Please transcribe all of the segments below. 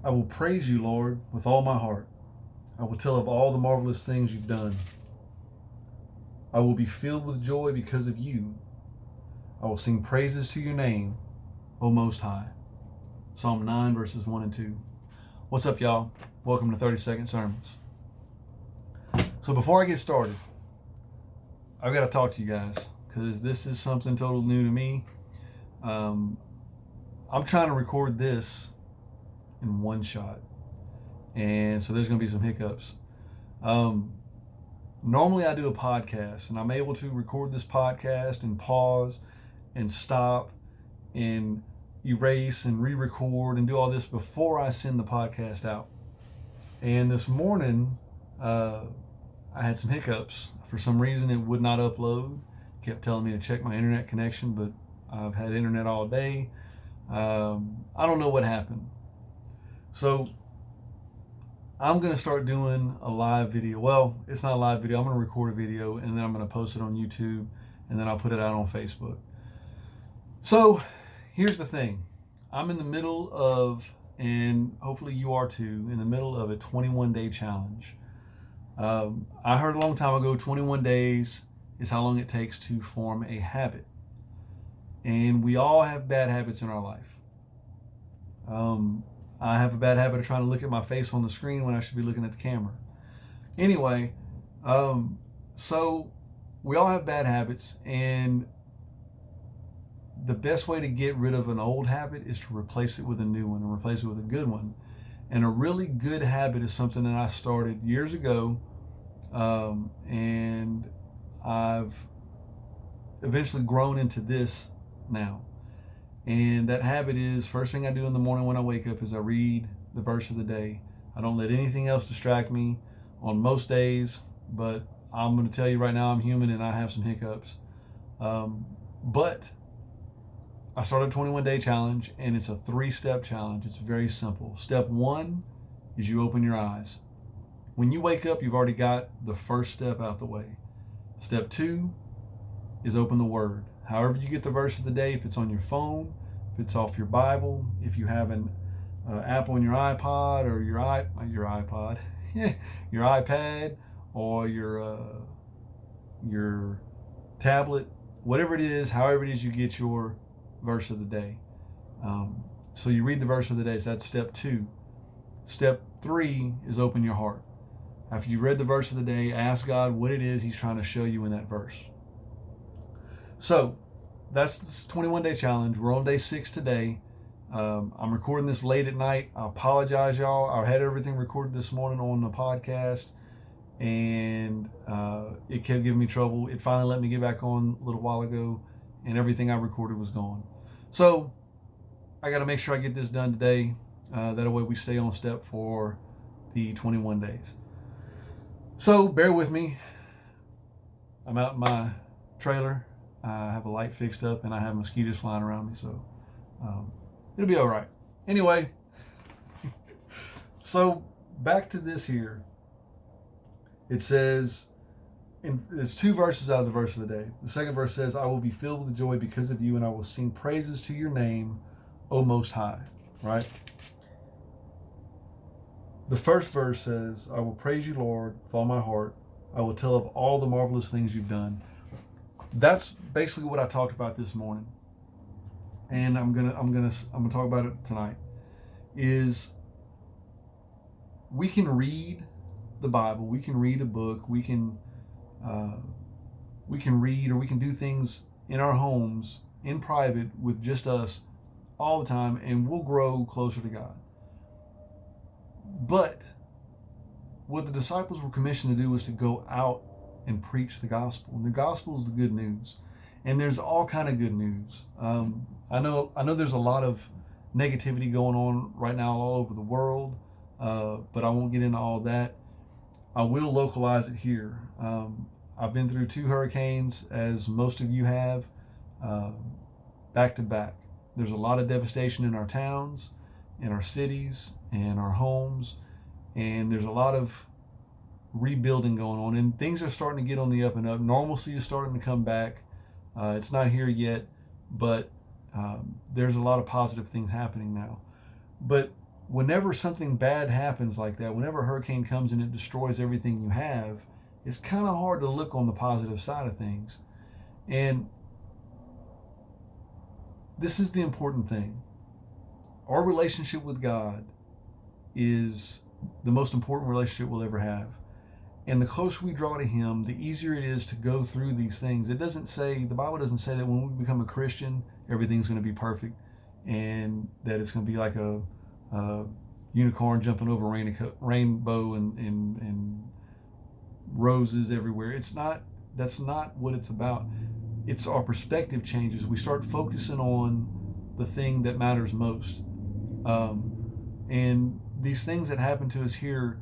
I will praise you, Lord, with all my heart. I will tell of all the marvelous things you've done. I will be filled with joy because of you. I will sing praises to your name, O Most High. Psalm 9, verses 1 and 2. What's up, y'all? Welcome to 30-Second Sermons. So before I get started, I've got to talk to you guys because this is something total new to me. I'm trying to record this in one shot, and so there's going to be some hiccups. Normally I do a podcast, and I'm able to record this podcast and pause and stop and erase and re-record and do all this before I send the podcast out. And this morning, I had some hiccups. For some reason, it would not upload. It kept telling me to check my internet connection, but I've had internet all day. I don't know what happened. So I'm going to start doing a live video. Well, it's not a live video. I'm going to record a video, and then I'm going to post it on YouTube, and then I'll put it out on Facebook. So here's the thing. I'm in the middle of, and hopefully you are too, in the middle of a 21-day challenge. I heard a long time ago, 21 days is how long it takes to form a habit. And we all have bad habits in our life. I have a bad habit of trying to look at my face on the screen when I should be looking at the camera. Anyway, so we all have bad habits, and the best way to get rid of an old habit is to replace it with a new one and replace it with a good one. And a really good habit is something that I started years ago, and I've eventually grown into this now. And that habit is, first thing I do in the morning when I wake up is I read the verse of the day. I don't let anything else distract me on most days, but I'm going to tell you right now, I'm human and I have some hiccups. But I started a 21-day challenge, and it's a 3-step challenge. It's very simple. Step 1 is you open your eyes. When you wake up, you've already got the first step out the way. Step 2 is open the Word. However you get the verse of the day, if it's on your phone, if it's off your Bible, if you have an app on your iPod or your iPod, your iPad or your tablet, whatever it is, however it is you get your verse of the day. So you read the verse of the day. So that's step 2. Step 3 is open your heart. After you read the verse of the day, ask God what it is He's trying to show you in that verse. So that's this 21-day challenge. We're on day 6 today. I'm recording this late at night. I apologize, y'all. I had everything recorded this morning on the podcast, and it kept giving me trouble. It finally let me get back on a little while ago, and everything I recorded was gone. So I got to make sure I get this done today. That way we stay on step for the 21 days. So bear with me. I'm out in my trailer. I have a light fixed up, and I have mosquitoes flying around me, so it'll be all right. Anyway, so back to this here. It says, there's 2 verses out of the verse of the day. The second verse says, I will be filled with joy because of you, and I will sing praises to your name, O Most High. Right? The first verse says, I will praise you, Lord, with all my heart. I will tell of all the marvelous things you've done. That's basically what I talked about this morning, and I'm gonna talk about it tonight. Is we can read the Bible, we can read a book, we can read, or we can do things in our homes in private with just us all the time, and we'll grow closer to God. But what the disciples were commissioned to do was to go out and preach the gospel. And the gospel is the good news. And there's all kind of good news. I know there's a lot of negativity going on right now all over the world, but I won't get into all that. I will localize it here. I've been through 2 hurricanes, as most of you have, back to back. There's a lot of devastation in our towns, in our cities, and our homes, and there's a lot of rebuilding going on, and things are starting to get on the up and up. Normalcy is starting to come back. It's not here yet, but there's a lot of positive things happening now. But whenever something bad happens like that, whenever a hurricane comes and it destroys everything you have, it's kind of hard to look on the positive side of things. And this is the important thing. Our relationship with God is the most important relationship we'll ever have. And the closer we draw to Him, the easier it is to go through these things. It doesn't say, the Bible doesn't say that when we become a Christian, everything's going to be perfect and that it's going to be like a unicorn jumping over rainbow and roses everywhere. It's not. That's not what it's about. It's our perspective changes. We start focusing on the thing that matters most. And these things that happen to us here,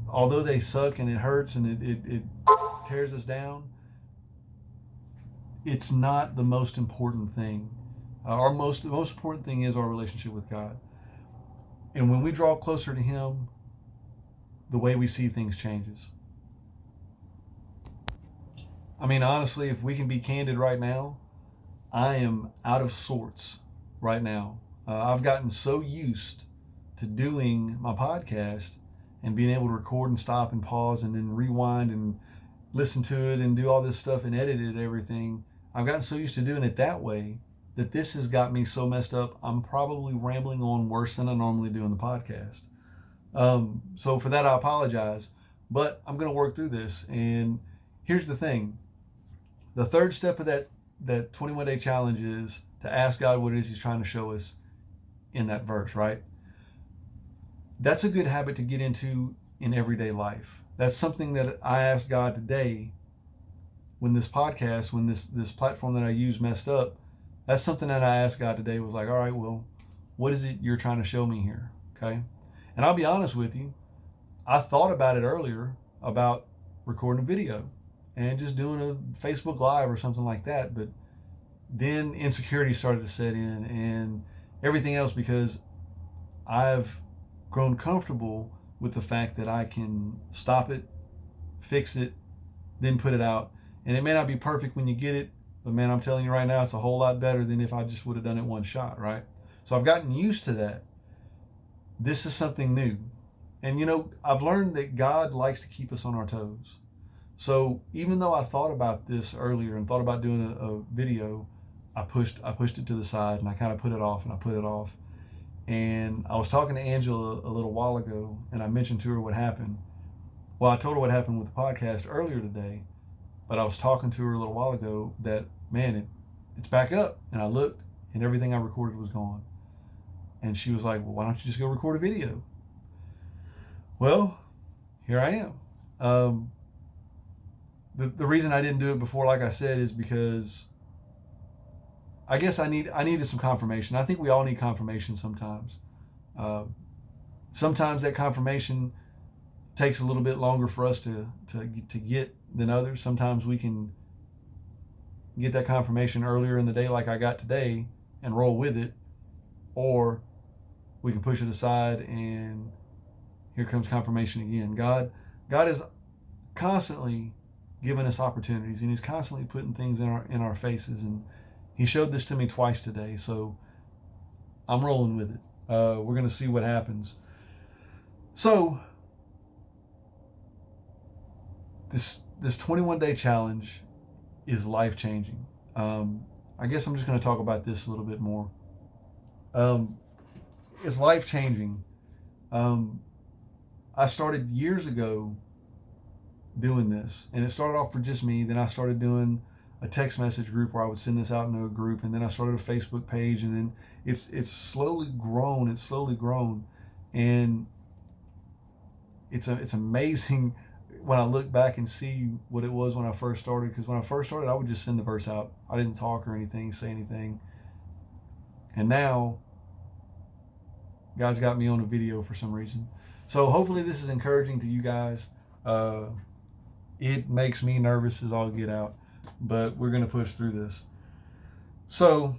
although they suck and it hurts and it tears us down, it's not the most important thing. The most important thing is our relationship with God. And when we draw closer to Him, the way we see things changes. I mean, honestly, if we can be candid right now, I am out of sorts right now. I've gotten so used to doing my podcast and being able to record and stop and pause and then rewind and listen to it and do all this stuff and edit it and everything. I've gotten so used to doing it that way that this has got me so messed up. I'm probably rambling on worse than I normally do in the podcast. So for that, I apologize, but I'm going to work through this. And here's the thing. The third step of that 21-day challenge is to ask God what it is He's trying to show us in that verse, right? That's a good habit to get into in everyday life. That's something that I asked God today when this podcast, when this platform that I use messed up. That's something that I asked God today, was like, all right, well, what is it you're trying to show me here? Okay. And I'll be honest with you. I thought about it earlier about recording a video and just doing a Facebook Live or something like that. But then insecurity started to set in and everything else, because I've grown comfortable with the fact that I can stop it, fix it, then put it out. And it may not be perfect when you get it, but man, I'm telling you right now, it's a whole lot better than if I just would have done it one shot, right? So I've gotten used to that. This is something new. And I've learned that God likes to keep us on our toes. So even though I thought about this earlier and thought about doing a video, I pushed it to the side and I kind of put it off and I put it off. And I was talking to Angela a little while ago and I mentioned to her what happened. Well, I told her what happened with the podcast earlier today, but I was talking to her a little while ago that, man, it's back up. And I looked and everything I recorded was gone. And she was like, well, why don't you just go record a video? Well, here I am. The reason I didn't do it before, like I said, is because I guess I needed some confirmation. I think we all need confirmation sometimes. Sometimes that confirmation takes a little bit longer for us to get than others. Sometimes we can get that confirmation earlier in the day, like I got today, and roll with it, or we can push it aside and here comes confirmation again. God is constantly giving us opportunities, and He's constantly putting things in our faces, and He showed this to me twice today, so I'm rolling with it. We're going to see what happens. So this 21-day challenge is life-changing. I guess I'm just going to talk about this a little bit more. It's life-changing. I started years ago doing this, and it started off for just me. Then I started doing a text message group where I would send this out into a group, and then I started a Facebook page, and then it's slowly grown. It's slowly grown, and it's amazing when I look back and see what it was when I first started. Because when I first started, I would just send the verse out. I didn't talk or anything, say anything, and now God's got me on a video for some reason. So hopefully this is encouraging to you guys. It makes me nervous as all get out, but we're going to push through this. So,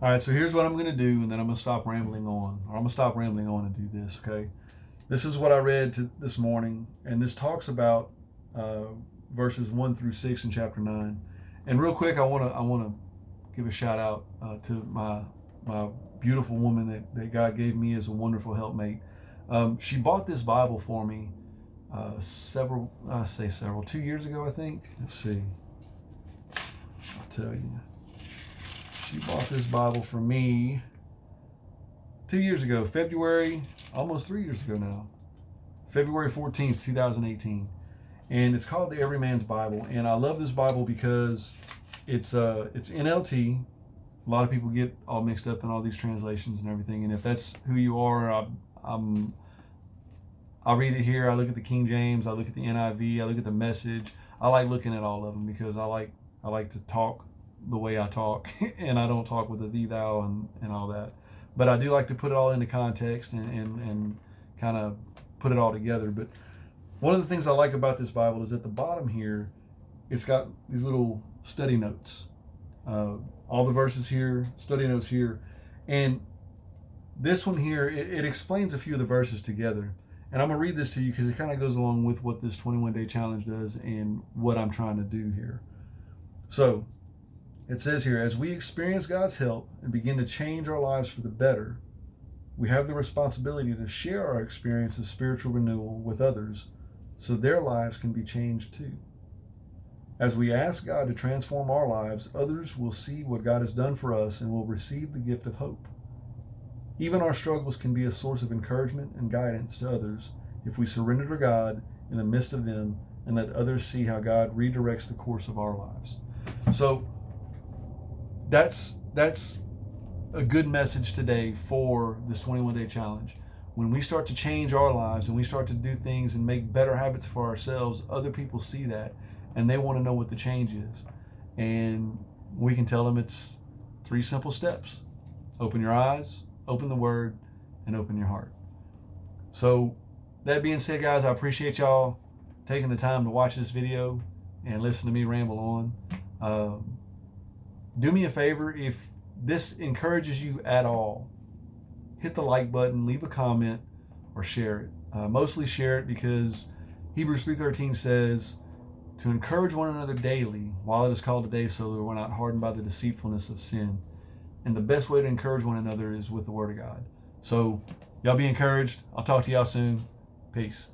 all right, so here's what I'm going to do, and then I'm going to stop rambling on, or I'm going to stop rambling on and do this, okay? This is what I read this morning, and this talks about verses 1 through 6 in chapter 9. And real quick, I want to give a shout out to my beautiful woman that God gave me as a wonderful helpmate. She bought this Bible for me 2 years ago, I think. Let's see. I'll tell you. She bought this Bible for me 2 years ago, February, almost 3 years ago now, February 14th, 2018. And it's called the Everyman's Bible. And I love this Bible because it's NLT. A lot of people get all mixed up in all these translations and everything. And if that's who you are, I read it here. I look at the King James. I look at the NIV. I look at the Message. I like looking at all of them because I like to talk the way I talk, and I don't talk with the thee, thou, and all that. But I do like to put it all into context and kind of put it all together. But one of the things I like about this Bible is at the bottom here, it's got these little study notes. All the verses here, study notes here. And this one here, it explains a few of the verses together. And I'm going to read this to you because it kind of goes along with what this 21-day challenge does and what I'm trying to do here. So it says here, as we experience God's help and begin to change our lives for the better, we have the responsibility to share our experience of spiritual renewal with others so their lives can be changed too. As we ask God to transform our lives, others will see what God has done for us and will receive the gift of hope. Even our struggles can be a source of encouragement and guidance to others if we surrender to God in the midst of them and let others see how God redirects the course of our lives. So that's a good message today for this 21-day challenge. When we start to change our lives and we start to do things and make better habits for ourselves, other people see that and they want to know what the change is. And we can tell them it's 3 simple steps. Open your eyes, open the Word, and open your heart. So that being said, guys, I appreciate y'all taking the time to watch this video and listen to me ramble on. Do me a favor, if this encourages you at all, hit the like button, leave a comment, or share it. Mostly share it because Hebrews 3:13 says to encourage one another daily while it is called today so that we're not hardened by the deceitfulness of sin. And the best way to encourage one another is with the Word of God. So y'all be encouraged. I'll talk to y'all soon. Peace.